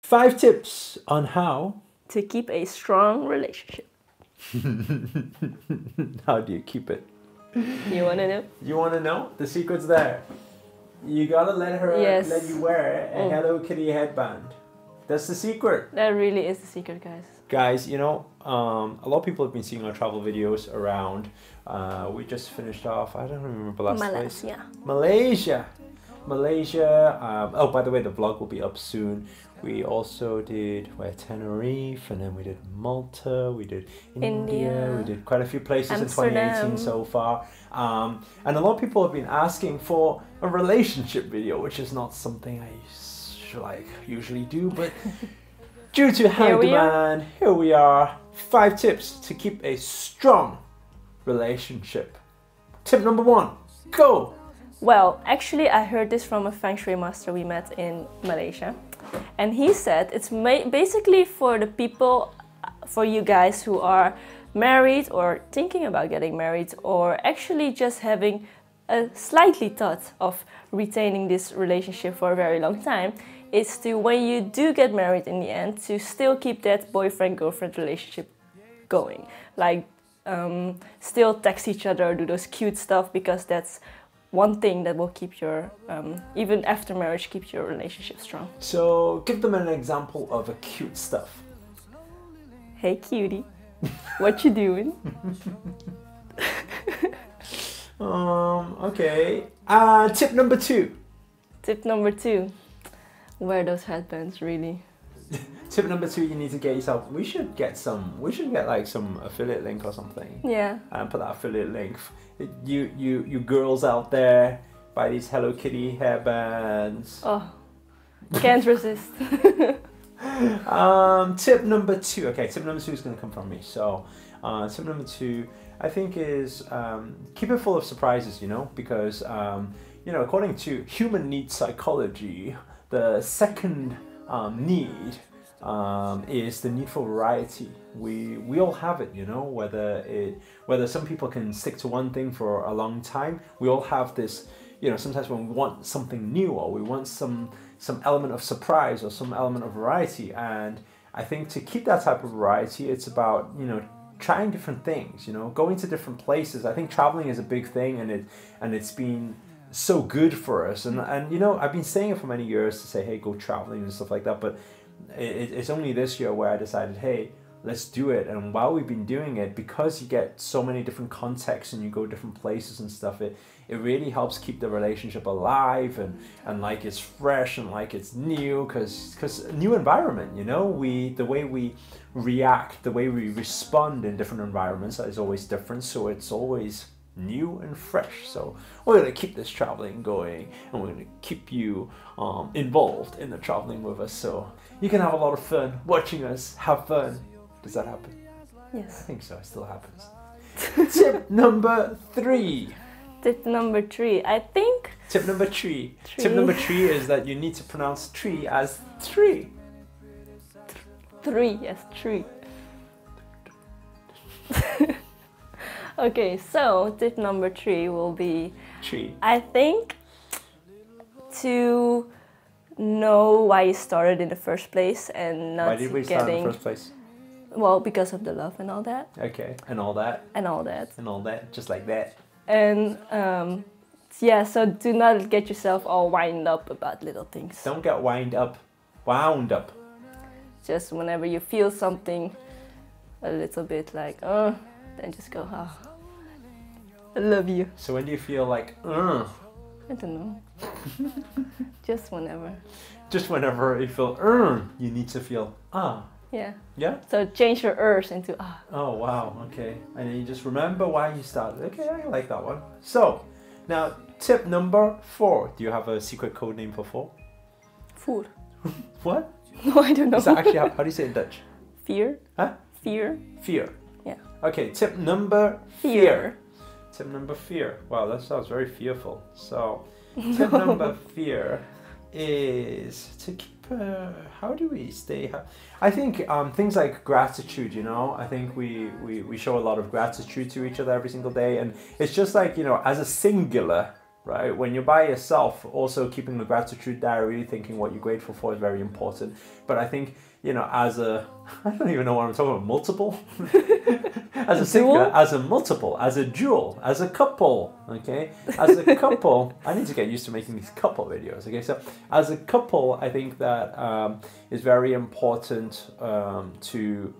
5 tips on how. To keep a strong relationship. How do you keep it? You want to know? You want to know? The secret's there. You gotta let her let you wear a Hello Kitty headband. That's the secret. That really is the secret, guys. Guys, you know, a lot of people have been seeing our travel videos around. We just finished off, I don't remember last place. Malaysia. Oh, by the way, the vlog will be up soon. We also did Tenerife, and then we did Malta, we did India. We did quite a few places Amsterdam. in 2018 so far. And a lot of people have been asking for a relationship video, which is not something I usually do, but due to high demand, here we are. 5 tips to keep a strong relationship. Tip number 1, go! Well, actually, I heard this from a Feng Shui master we met in Malaysia. And he said it's basically for the people, for you guys who are married or thinking about getting married, or actually just having a slightly thought of retaining this relationship for a very long time, is to, when you do get married in the end, to still keep that boyfriend-girlfriend relationship going. Like, still text each other, do those cute stuff, because that's one thing that will keep your, even after marriage, keep your relationship strong. So, give them an example of a cute stuff. Hey cutie, what you doing? Okay. Tip number 2. Tip number 2, wear those headbands, really. Tip number 2, you need to get yourself, we should get like some affiliate link or something. Yeah. And put that affiliate link. You girls out there, buy these Hello Kitty hairbands. Oh, can't resist. Tip number 2. Okay, tip number 2 is going to come from me. So, tip number 2, I think, is keep it full of surprises. You know, because you know, according to human need psychology, the second need is the need for variety. We all have it, you know, whether some people can stick to one thing for a long time. We all have this, you know, sometimes when we want something new, or we want some element of surprise or some element of variety. And I think to keep that type of variety, it's about, you know, trying different things, you know, going to different places. I think traveling is a big thing, and it's been so good for us. And you know, I've been saying it for many years to say, hey, go traveling and stuff like that. But it's only this year where I decided, hey, let's do it. And while we've been doing it, because you get so many different contexts and you go different places and stuff, it really helps keep the relationship alive and like it's fresh and like it's new, because new environment, you know, the way we react, the way we respond in different environments is always different. So it's always new and fresh. So we're going to keep this traveling going, and we're going to keep you involved in the traveling with us, so you can have a lot of fun watching us have fun. Does that happen? Yes. I think so. It still happens. Tip number 3. Tip number 3, I think. Tip number 3. Tip number 3 is that you need to pronounce tree as 3. 3, yes, 3. Okay, so tip number 3 will be, I think, to know why you started in the first place, and not Why did we start in the first place? Well, because of the love and all that. Okay, and all that. And all that. And all that, just like that. And yeah, so do not get yourself all wound up about little things. Don't get wound up. Just whenever you feel something a little bit like, then just go, I love you. So when do you feel like, I don't know. Just whenever. Just whenever you feel, you need to feel, Yeah. Yeah? So change your ers into Oh, wow, okay. And then you just remember why you started. Okay, I like that one. So, now tip number 4. Do you have a secret code name for 4? Voer. What? No, I don't know. Is that actually, how do you say it in Dutch? Fear. Huh? Fear. Fear. Yeah. Okay, tip number fear. Tip number fear. Wow, that sounds very fearful. So, tip number fear is to keep, how do we stay? I think things like gratitude, you know, I think we show a lot of gratitude to each other every single day. And it's just like, you know, as a singular, right? When you're by yourself, also keeping the gratitude diary, thinking what you're grateful for is very important. But I think, you know, as a, I don't even know what I'm talking about, multiple? As a singular, as a multiple, as a dual, as a couple, okay? As a couple, I need to get used to making these couple videos, okay? So as a couple, I think that is very important to,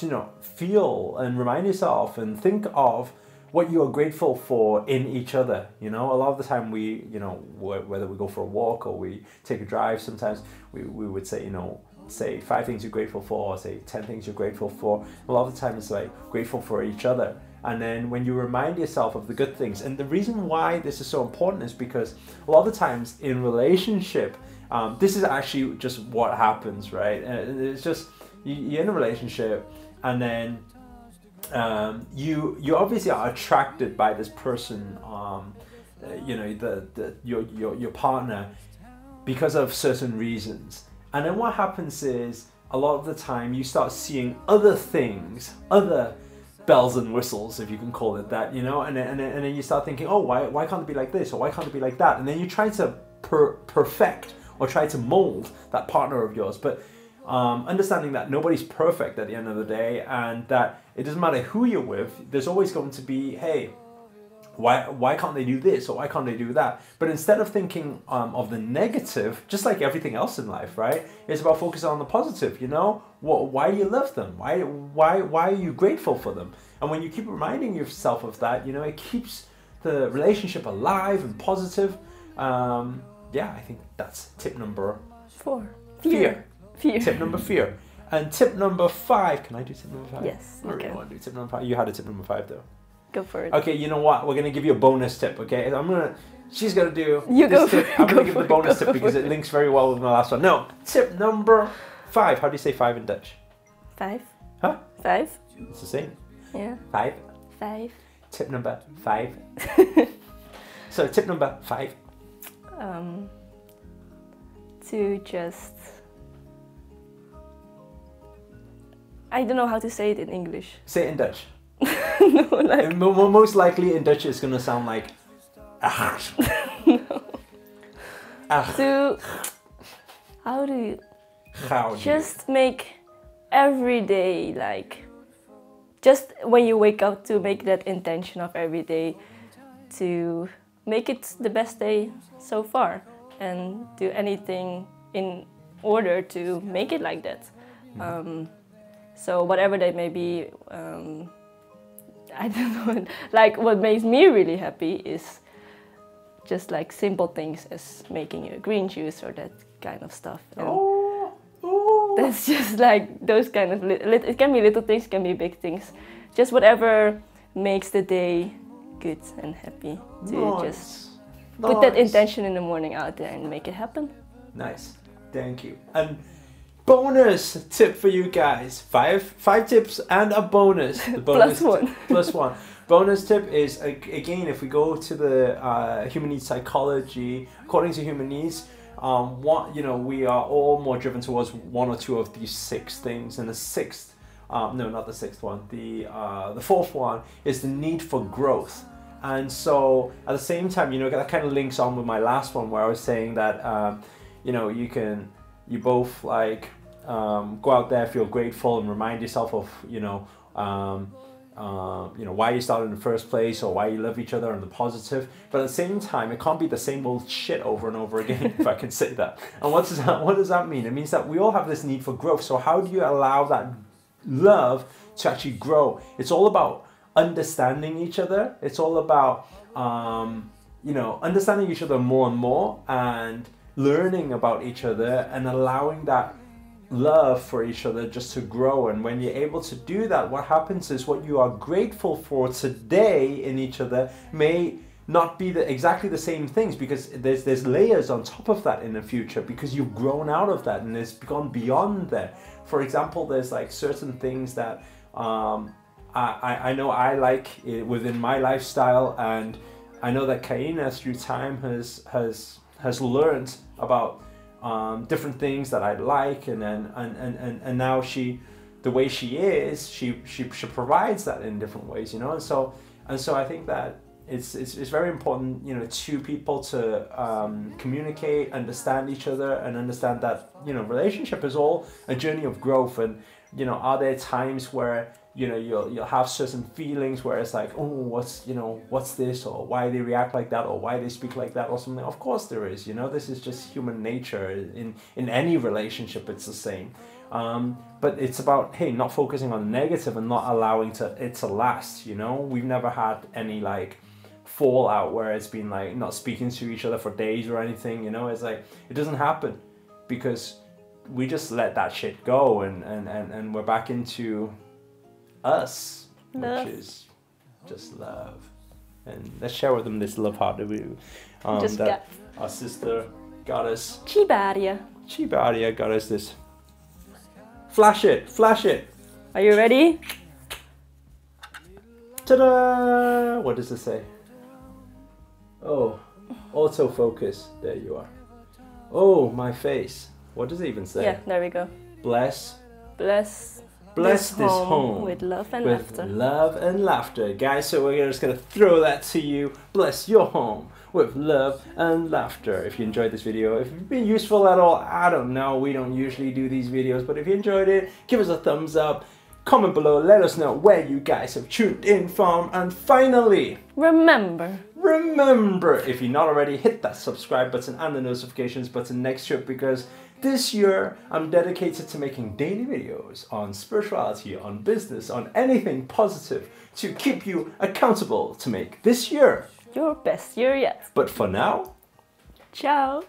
you know, feel and remind yourself and think of what you are grateful for in each other. You know, a lot of the time we, you know, whether we go for a walk or we take a drive, sometimes we would say, you know, say 5 things you're grateful for, or say 10 things you're grateful for. A lot of the time it's like grateful for each other. And then when you remind yourself of the good things, and the reason why this is so important is because a lot of the times in relationship, this is actually just what happens, right? It's just, you're in a relationship, and then you obviously are attracted by this person, you know, your partner, because of certain reasons. And then what happens is, a lot of the time you start seeing other things, other bells and whistles, if you can call it that, you know, and then you start thinking, oh, why can't it be like this, or why can't it be like that? And then you try to perfect or try to mold that partner of yours. But understanding that nobody's perfect at the end of the day, and that it doesn't matter who you're with, there's always going to be, hey, why can't they do this, or why can't they do that? But instead of thinking of the negative, just like everything else in life, right? It's about focusing on the positive, you know? Why you love them? Why are you grateful for them? And when you keep reminding yourself of that, you know, it keeps the relationship alive and positive. Yeah, I think that's tip number 4. Fear. Tip number 4. And tip number 5. Can I do tip number 5? Yes, I really want to do tip number 5. You had a tip number 5 though. Go for it. Okay, you know what? We're gonna give you a bonus tip. Okay, she's gonna do you this go tip. for it, I'm gonna go give for the it, bonus go tip because for it links very well with my last one. No, tip number 5. How do you say 5 in Dutch? 5. Huh? 5. It's the same. Yeah. 5. 5. Tip number 5. So tip number 5. To just, I don't know how to say it in English. Say it in Dutch. No, like... And most likely in Dutch it's gonna sound like... No. To... How do you... Just make every day, like... Just when you wake up, to make that intention of every day to make it the best day so far, and do anything in order to make it like that. So whatever that may be, I don't know, like what makes me really happy is just like simple things as making a green juice or that kind of stuff. That's just like those kind of, it can be little things, can be big things. Just whatever makes the day good and happy, to just put that intention in the morning out there and make it happen. Nice, thank you. And bonus tip for you guys, 5 tips and a bonus. The bonus plus one. Bonus tip is, again, if we go to the human needs psychology, according to human needs, you know, we are all more driven towards 1 or 2 of these 6 things, and the 6th, no, not the 6th one, the 4th one is the need for growth. And so at the same time, you know, that kind of links on with my last one where I was saying that, you know, you both like go out there, feel grateful, and remind yourself of, you know, why you started in the first place, or why you love each other, and the positive. But at the same time, it can't be the same old shit over and over again, if I can say that. And what does that mean? It means that we all have this need for growth. So how do you allow that love to actually grow? It's all about understanding each other. It's all about you know, understanding each other more and more, and learning about each other, and allowing that love for each other just to grow. And when you're able to do that, what happens is what you are grateful for today in each other may not be exactly the same things, because there's layers on top of that in the future, because you've grown out of that and it's gone beyond there. For example, there's like certain things that I know I like within my lifestyle, and I know that Kaina through time has learned about different things that I like, and now the way she is, she provides that in different ways, you know. And so I think that it's very important, you know, to people to communicate, understand each other, and understand that, you know, relationship is all a journey of growth. And, you know, are there times where, you know, you'll have certain feelings where it's like, oh, what's this, or why they react like that, or why they speak like that, or something. Of course there is, you know, this is just human nature. In any relationship, it's the same. But it's about, hey, not focusing on the negative and not allowing it to last, you know. We've never had any like fallout where it's been like not speaking to each other for days or anything, you know. It's like, it doesn't happen because we just let that shit go, and we're back into us, love. Which is just love. And let's share with them this love heart that our sister got us. Chibaria got us this. Flash it. Are you ready? Ta-da! What does it say? Oh, autofocus. There you are. Oh, my face. What does it even say? Yeah, there we go. Bless this this home with love and with laughter. love and laughter, guys. So we're just gonna throw that to you. Bless your home with love and laughter. If you enjoyed this video, if it's been useful at all, I don't know. We don't usually do these videos, but if you enjoyed it, give us a thumbs up. Comment below. Let us know where you guys have tuned in from. And finally, remember, if you're not already, hit that subscribe button and the notifications button next to it, because this year I'm dedicated to making daily videos on spirituality, on business, on anything positive to keep you accountable to make this year your best year yet. But for now, ciao.